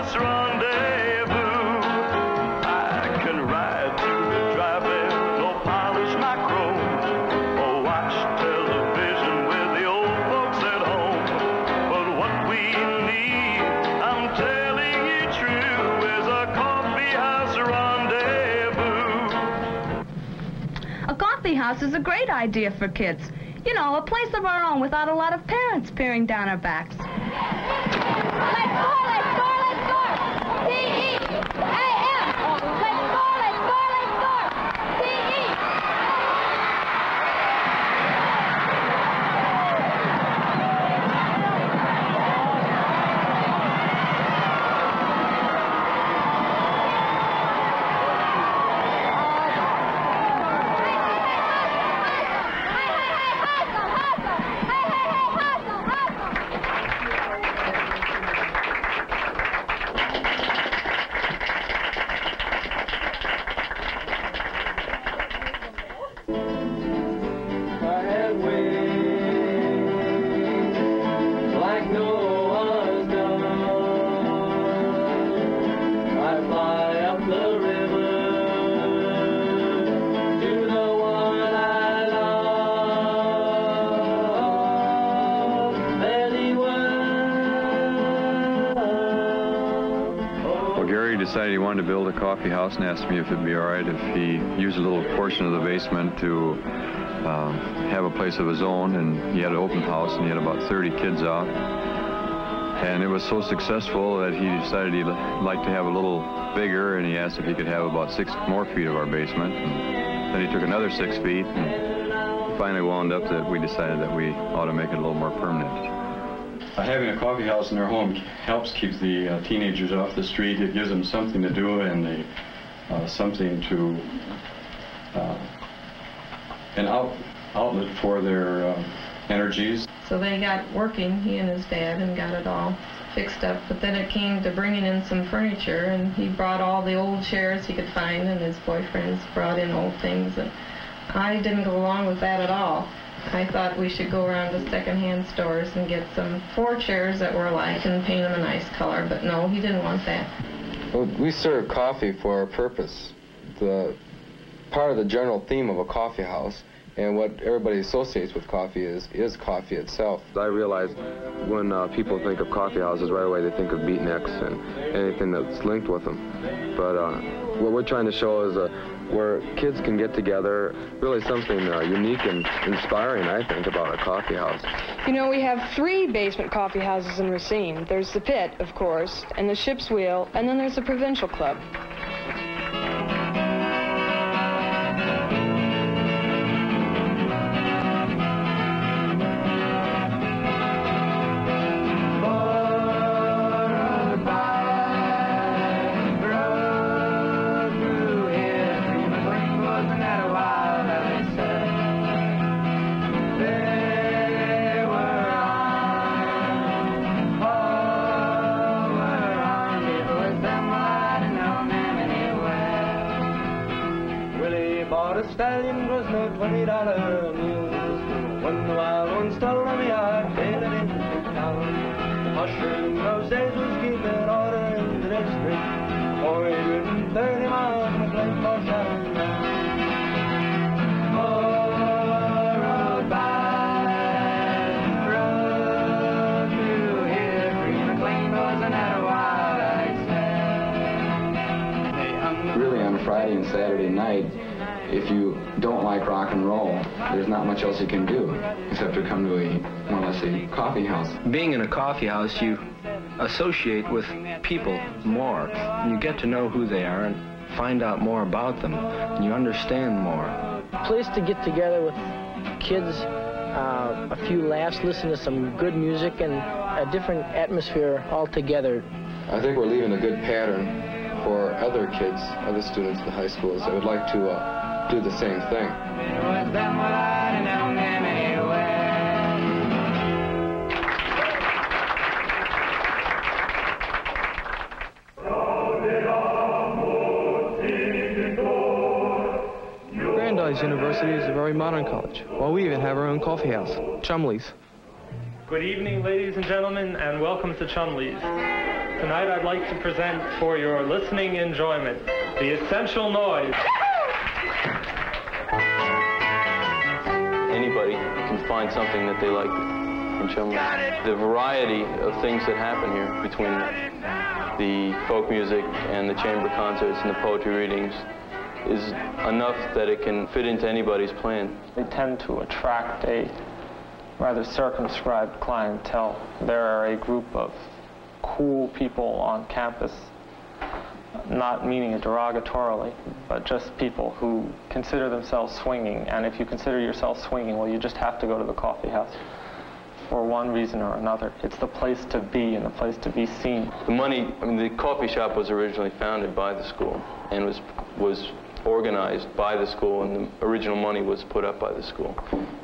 house rendezvous. I can ride through the drive-in or polish my chrome or watch television with the old folks at home. But what we need, I'm telling you true, is a coffee house rendezvous. A coffee house is a great idea for kids. You know, a place of our own without a lot of parents peering down our backs. Let's score, let's score, let's score! C-E-A-M! Let's score, let's score, let's score! C-E! Decided he wanted to build a coffee house and asked me if it'd be all right if he used a little portion of the basement to have a place of his own. And he had an open house and he had about 30 kids out. And it was so successful that he decided he'd like to have a little bigger, and he asked if he could have about 6 more feet of our basement. And then he took another 6 feet, and finally wound up that we decided that we ought to make it a little more permanent. Having a coffee house in their home helps keep the teenagers off the street. It gives them something to do and something to, an outlet for their energies. So they got working, he and his dad, and got it all fixed up. But then it came to bringing in some furniture, and he brought all the old chairs he could find, and his boyfriends brought in old things. And I didn't go along with that at all. I thought we should go around to second-hand stores and get some 4 chairs that were alike and paint them a nice color, but no, he didn't want that. Well, we serve coffee for a purpose. The part of the general theme of a coffee house and what everybody associates with coffee is coffee itself. I realize when people think of coffee houses, right away they think of beatniks and anything that's linked with them. But what we're trying to show is where kids can get together, really something unique and inspiring, I think, about a coffee house. You know, we have 3 basement coffee houses in Racine. There's the Pit, of course, and the Ship's Wheel, and then there's the Provincial Club. Stallion was no $20 mule. When the wild ones told me I'd bail it in the town. The musher in those days was keeping order in the district. 430 miles from the place for shouting down. Oh, rode by, rode through here. Green McLean wasn't that a wild, I said. Really, on Friday and Saturday night, if you don't like rock and roll, there's not much else you can do except to come to a, more or less, a coffee house. Being in a coffee house, you associate with people more. You get to know who they are and find out more about them, and you understand more. A place to get together with kids, a few laughs, listen to some good music, and a different atmosphere altogether. I think we're leaving a good pattern for other kids, other students in the high schools that would like to do the same thing. Brandeis University is a very modern college. Well, we even have our own coffee house, Chumley's. Good evening, ladies and gentlemen, and welcome to Chumley's. Tonight I'd like to present for your listening enjoyment the essential noise. Anybody can find something that they like in Chumley. The variety of things that happen here between the folk music and the chamber concerts and the poetry readings is enough that it can fit into anybody's plan. They tend to attract a rather circumscribed clientele. There are a group of cool people on campus, not meaning it derogatorily, but just people who consider themselves swinging. And if you consider yourself swinging, well, you just have to go to the coffee house for one reason or another. It's the place to be and the place to be seen. The coffee shop was originally founded by the school and was organized by the school, and the original money was put up by the school.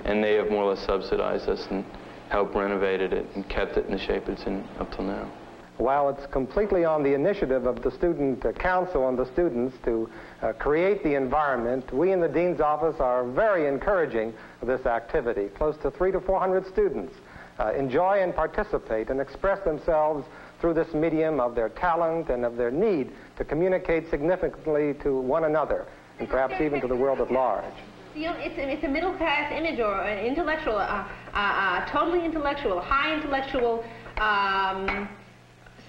And they have more or less subsidized us and helped renovated it and kept it in the shape it's in up till now. While it's completely on the initiative of the student council and the students to create the environment, we in the dean's office are very encouraging of this activity. Close to 300 to 400 students enjoy and participate and express themselves through this medium of their talent and of their need to communicate significantly to one another and perhaps even to the world at large. You know, it's a middle-class image or an intellectual, totally intellectual, high intellectual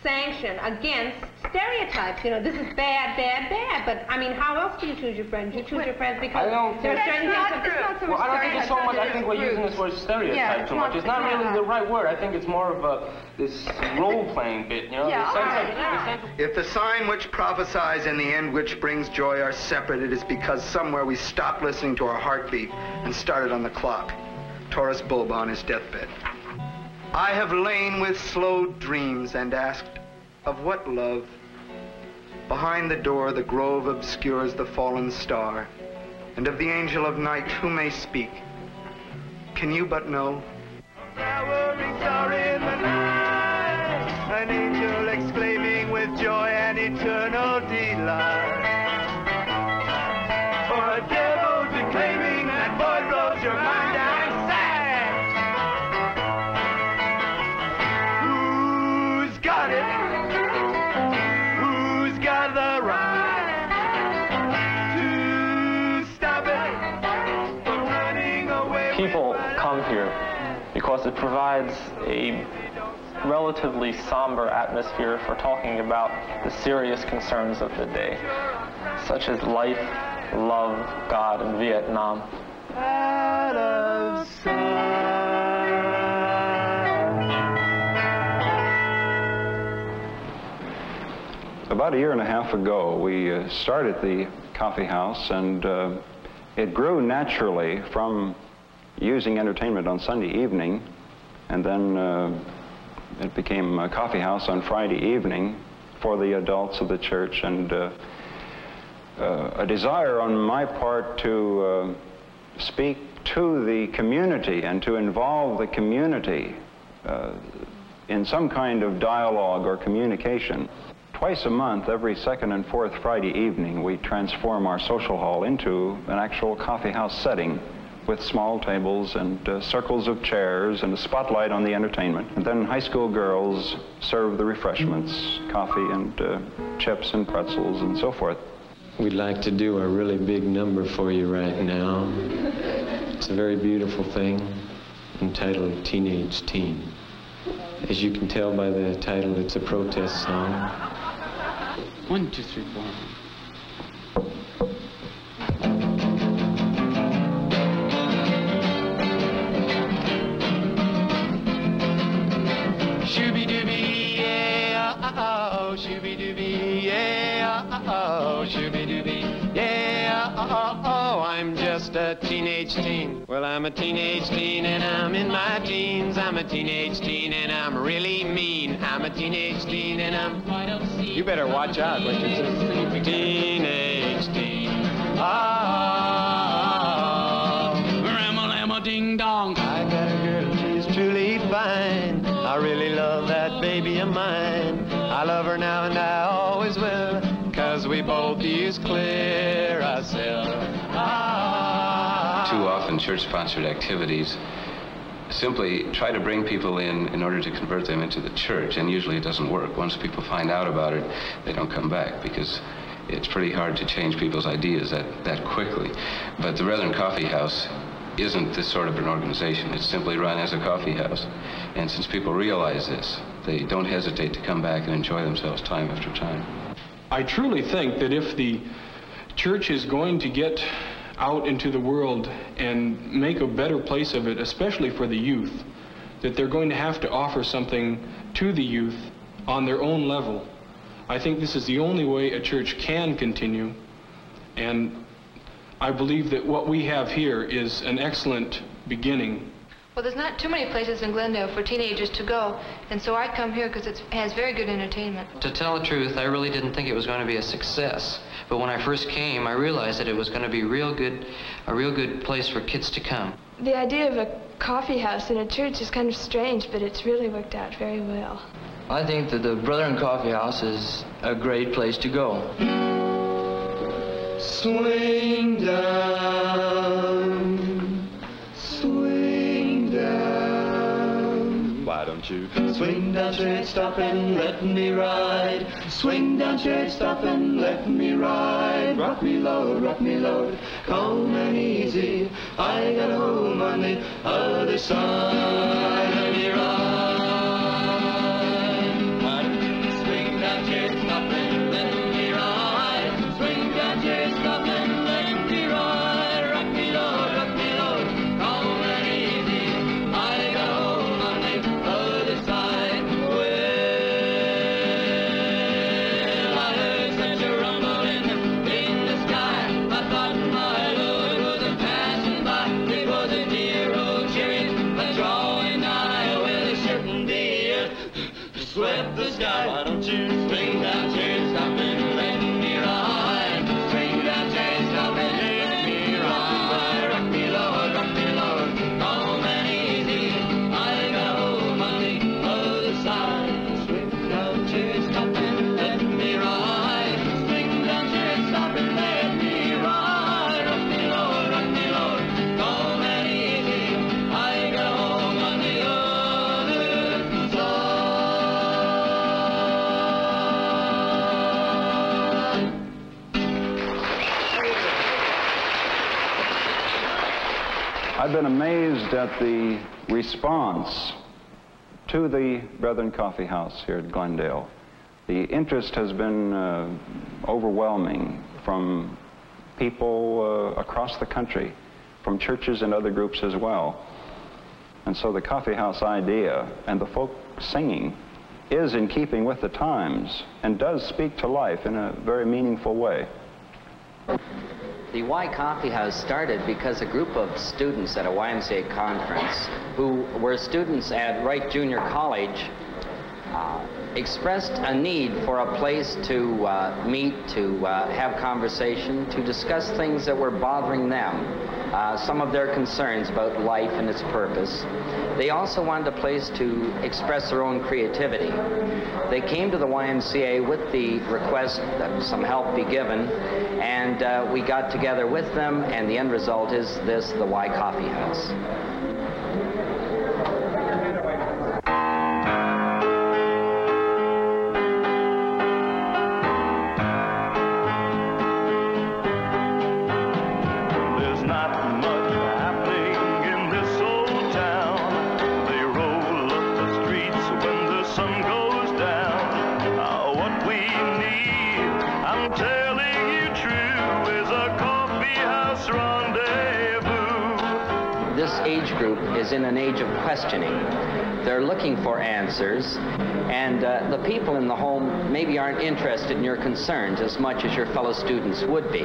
sanction against stereotypes. You know, this is bad, bad, bad. But I mean, how else do you choose your friends? You choose your friends because there are certain things. Well, I don't think it's so much. I think we're using this word stereotype too much. It's not really the right word. I think it's more of this role-playing bit. You know, If the sign which prophesies in the end which brings joy are separate, it is because somewhere we stopped listening to our heartbeat and started on the clock. Taurus Bulba on his deathbed. I have lain with slow dreams and asked, of what love? Behind the door the grove obscures the fallen star, and of the angel of night who may speak? Can you but know? Flowering star in the night, an angel exclaiming with joy and eternal delight. Or a devil declaiming that boy blows your mind and sad. Who's got it? Who's got the right to stop it from running away? People come here because it provides a relatively somber atmosphere for talking about the serious concerns of the day, such as life, love, God, and Vietnam. Out of sight. About a year and a half ago, we started the coffee house, and it grew naturally from using entertainment on Sunday evening, and then it became a coffee house on Friday evening for the adults of the church, and a desire on my part to speak to the community and to involve the community in some kind of dialogue or communication. Twice a month, every second and fourth Friday evening, we transform our social hall into an actual coffee house setting with small tables and circles of chairs and a spotlight on the entertainment. And then high school girls serve the refreshments, coffee and chips and pretzels and so forth. We'd like to do a really big number for you right now. It's a very beautiful thing entitled Teenage Teen. As you can tell by the title, it's a protest song. 1, 2, 3, 4. Shooby-dooby, yeah, oh, shooby-dooby, yeah, oh, shooby-dooby, yeah, oh, I'm just a teenage teen. Well, I'm a teenage teen and I'm in my teens. I'm a teenage teen and I'm really mean. I'm a teenage teen and I'm quite obscene. You better watch out what you say. Teenage teen. Oh, ram-a-lam-a-ding-dong. I got a girl, she's truly fine. I really love that baby of mine. I love her now and I always will, 'cause we both use clear ourselves. Too often church-sponsored activities simply try to bring people in order to convert them into the church, and usually it doesn't work. Once people find out about it, they don't come back, because it's pretty hard to change people's ideas that quickly. But the Brethren Coffee House isn't this sort of an organization. It's simply run as a coffee house. And since people realize this, they don't hesitate to come back and enjoy themselves time after time. I truly think that if the church is going to get out into the world and make a better place of it, especially for the youth, that they're going to have to offer something to the youth on their own level. I think this is the only way a church can continue, and I believe that what we have here is an excellent beginning. Well, there's not too many places in Glendale for teenagers to go, and so I come here because it has very good entertainment. To tell the truth, I really didn't think it was going to be a success. But when I first came, I realized that it was going to be a real good place for kids to come. The idea of a coffee house in a church is kind of strange, but it's really worked out very well. I think that the Brethren Coffee House is a great place to go. Swing down, swing down. Why don't you swing down, church, stop and let me ride? Swing down, church, stop and let me ride. Rock me, Lord, calm and easy. I got a home on the other side. Let me ride. Why don't you swing down, church, stop and let me ride? Swing down, church, stop and let me ride. Rock me, Lord, calm and easy. I got a home on the other side. Well, I heard such a rumble in the sky. I thought my Lord was a passing by. It was a dear old chariot a-drawing nigh. Well, it certainly swept the sky. Why don't you swing down, church, stop and let me ride? Swing down, church, stop and let me ride. Rock me, Lord, calm and easy. I got a home on the other side. Swing down, church, stop and let me ride. Swing down, church, stop and let me ride. Rock me, Lord, calm and easy. I got a home on the other side. I've been amazed at the response to the Brethren Coffee House here at Glendale. The interest has been overwhelming from people across the country, from churches and other groups as well. And so the coffee house idea and the folk singing is in keeping with the times and does speak to life in a very meaningful way. The Y Coffee House started because a group of students at a YMCA conference who were students at Wright Junior College expressed a need for a place to meet, to have conversation, to discuss things that were bothering them, some of their concerns about life and its purpose. They also wanted a place to express their own creativity. They came to the YMCA with the request that some help be given, and we got together with them, and the end result is this, the Y Coffee House. Is in an age of questioning. They're looking for answers, and the people in the home maybe aren't interested in your concerns as much as your fellow students would be.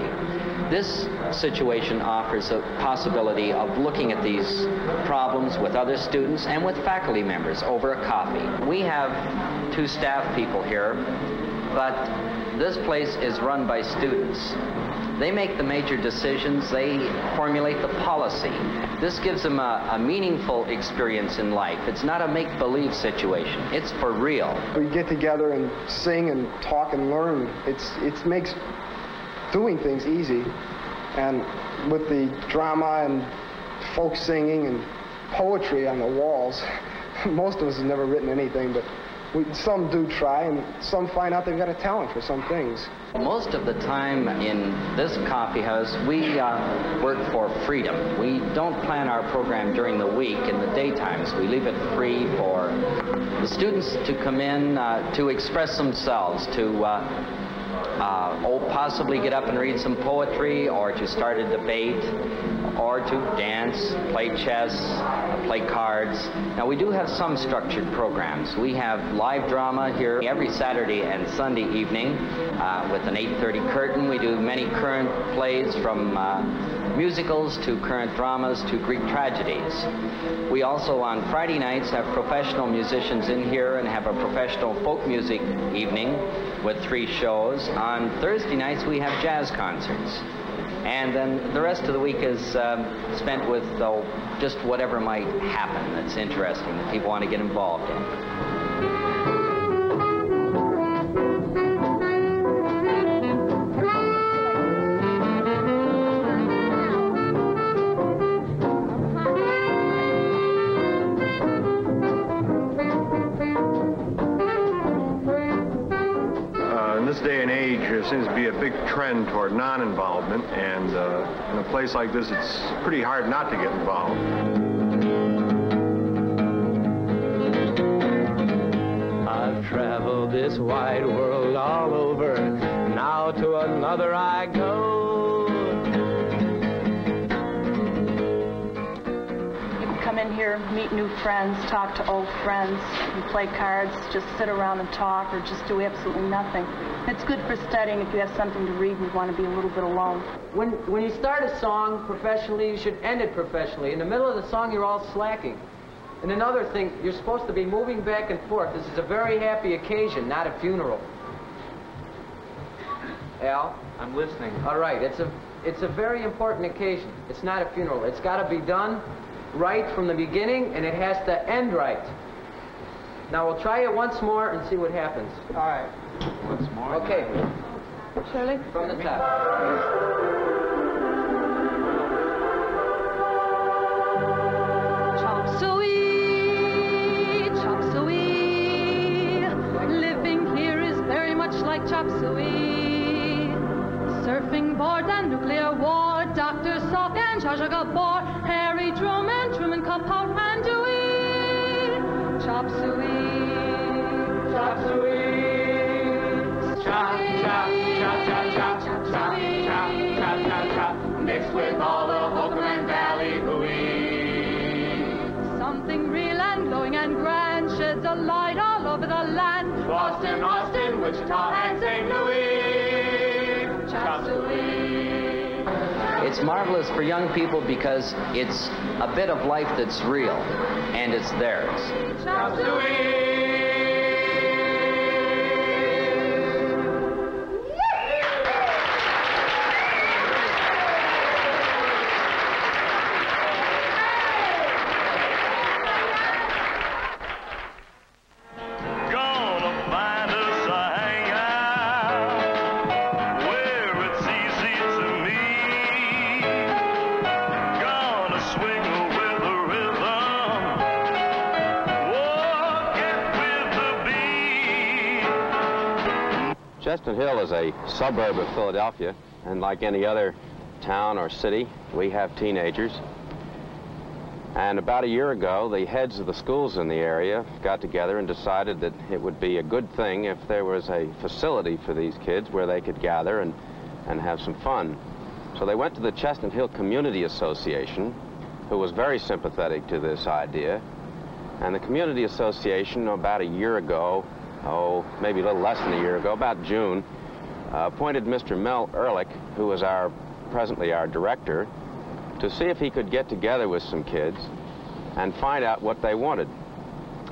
This situation offers a possibility of looking at these problems with other students and with faculty members over a coffee. We have 2 staff people here, but this place is run by students. They make the major decisions. They formulate the policy. This gives them a meaningful experience in life. It's not a make-believe situation. It's for real. We get together and sing and talk and learn. It makes doing things easy. And with the drama and folk singing and poetry on the walls. Most of us have never written anything, but some do try, and some find out they've got a talent for some things. Most of the time in this coffee house, we work for freedom. We don't plan our program during the week in the daytimes. We leave it free for the students to come in to express themselves, to possibly get up and read some poetry, or to start a debate, or to dance, play chess, play cards. Now, we do have some structured programs. We have live drama here every Saturday and Sunday evening with an 8:30 curtain. We do many current plays, from musicals to current dramas to Greek tragedies. We also, on Friday nights, have professional musicians in here and have a professional folk music evening with 3 shows. On Thursday nights, we have jazz concerts. And then the rest of the week is spent with just whatever might happen that's interesting, that people want to get involved in. In this day and age, there seems to be a big trend toward non-involvement, and in a place like this, it's pretty hard not to get involved. I've traveled this wide world all over, now to another I go. You can come in here, meet new friends, talk to old friends, and play cards, just sit around and talk, or just do absolutely nothing. It's good for studying if you have something to read and you want to be a little bit alone. When you start a song professionally, you should end it professionally. In the middle of the song, you're all slacking. And another thing, you're supposed to be moving back and forth. This is a very happy occasion, not a funeral. Al? I'm listening. All right, it's a very important occasion. It's not a funeral. It's got to be done right from the beginning, and it has to end right. Now, we'll try it once more and see what happens. All right. Once more. Okay. Shirley? From the top. Chop suey, chop suey. Living here is very much like chop suey. Surfing board and nuclear war, Dr. Salk and Zsa Zsa Gabor, Harry Truman, Truman Capote and Dewey. Chop suey, chop suey. Chop, chop, chop, chop, chop, chop, chop, chop, chop, chop, chop, mixed with all the Holcomb and Valley hooey. Something real and glowing and grand sheds a light all over the land. Boston, Austin, Wichita, and St. Louis. Chop suey. It's marvelous for young people because it's a bit of life that's real, and it's theirs. Chop suey. Chestnut Hill is a suburb of Philadelphia, and like any other town or city, we have teenagers. And about a year ago, the heads of the schools in the area got together and decided that it would be a good thing if there was a facility for these kids where they could gather and have some fun. So they went to the Chestnut Hill Community Association, who was very sympathetic to this idea. And the Community Association, about a year ago, maybe a little less than a year ago, about June, appointed Mr. Mel Ehrlich, who was presently our director, to see if he could get together with some kids and find out what they wanted.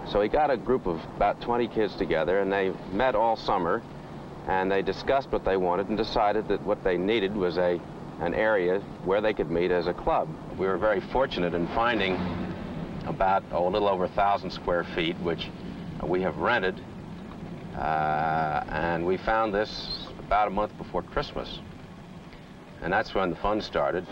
So he got a group of about 20 kids together, and they met all summer, and they discussed what they wanted and decided that what they needed was an area where they could meet as a club. We were very fortunate in finding about a little over 1,000 square feet, which we have rented. And we found this about a month before Christmas. And that's when the fun started.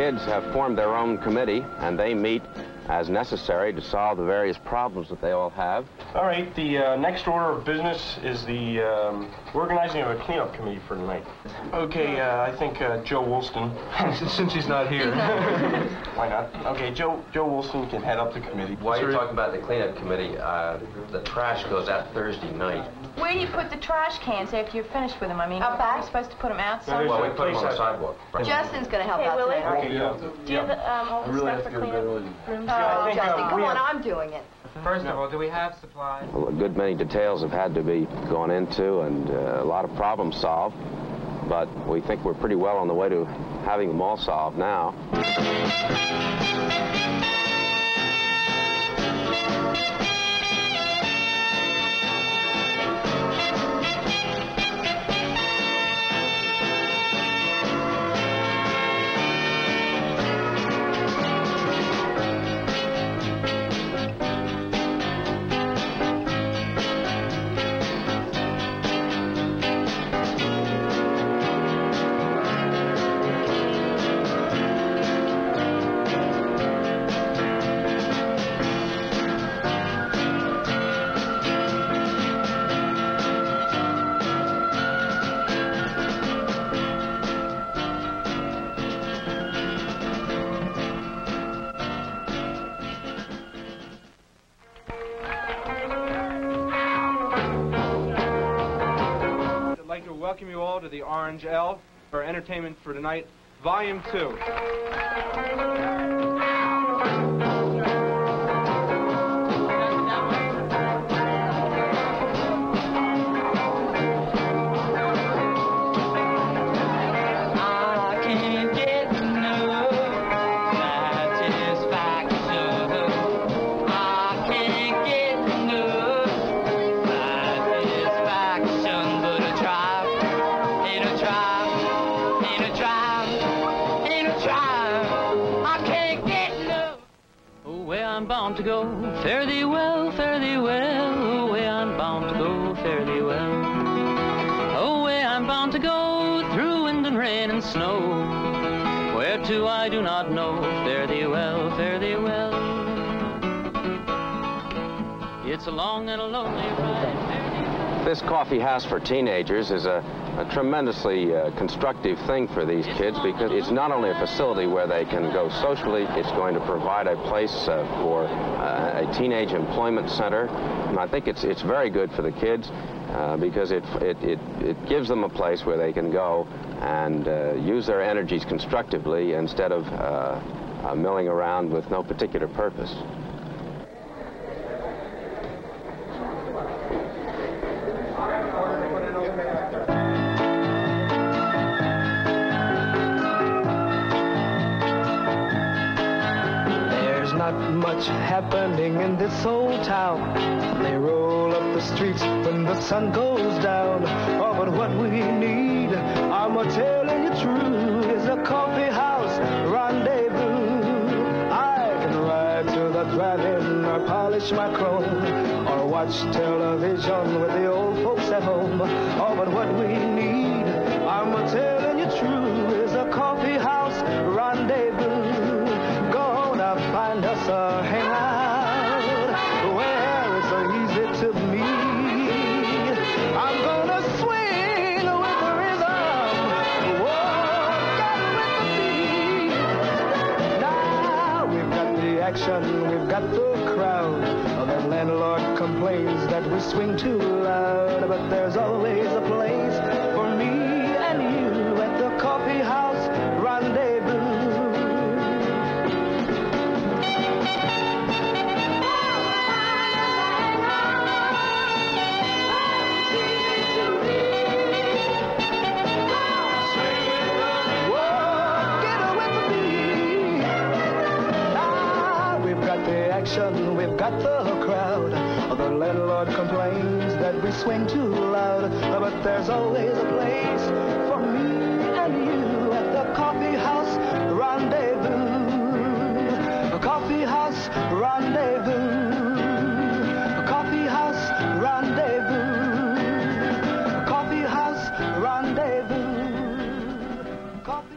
kids have formed their own committee, and they meet as necessary to solve the various problems that they all have. All right, the next order of business is the organizing of a cleanup committee for tonight. Okay, I think Joe Woolston, since he's not here. Why not? Okay, Joe Woolston can head up the committee. While you're talking about the cleanup committee, the trash goes out Thursday night. Where do you put the trash cans after you're finished with them? I mean, out back? You're supposed to put them out somewhere? Well, we put them on the sidewalk. Right. Justin's going to help out Willie? tonight. Okay, yeah. Do you have all the stuff for cleanup rooms? I think, Justin, come we on, have- I'm doing it. First of all, do we have supplies? Well, a good many details have had to be gone into and a lot of problems solved, but we think we're pretty well on the way to having them all solved now. I'd like to welcome you all to the Orange L for Entertainment for Tonight, Volume 2. I'm bound to go, fare thee well, fare thee well. Away I'm bound to go, fare thee well. Away I'm bound to go, through wind and rain and snow. Where to I do not know, fare thee well, fare thee well. It's a long and a lonely ride. This coffee house for teenagers is a tremendously constructive thing for these kids because it's not only a facility where they can go socially, it's going to provide a place for a teenage employment center. And I think it's very good for the kids because it gives them a place where they can go and use their energies constructively instead of milling around with no particular purpose. Not much happening in this old town. They roll up the streets when the sun goes down. Oh, but what we need, I'm telling you true, is a coffee house rendezvous. I can ride to the drive-in or polish my chrome or watch television with the old folks at home. Oh, but what we need, I'm telling you true, is a coffee house rendezvous. Find us a hangout where it's so easy to meet. I'm gonna swing with the rhythm, walk out with the beat. Now we've got the action, we've got the crowd. The landlord complains that we swing too loud, but there's always a place for me and you at the coffee house rendezvous. We've got the crowd. The landlord complains that we swing too loud, but there's always a place for me and you at the coffee house rendezvous. Coffee house rendezvous. Coffee house rendezvous. Coffee house rendezvous. Coffee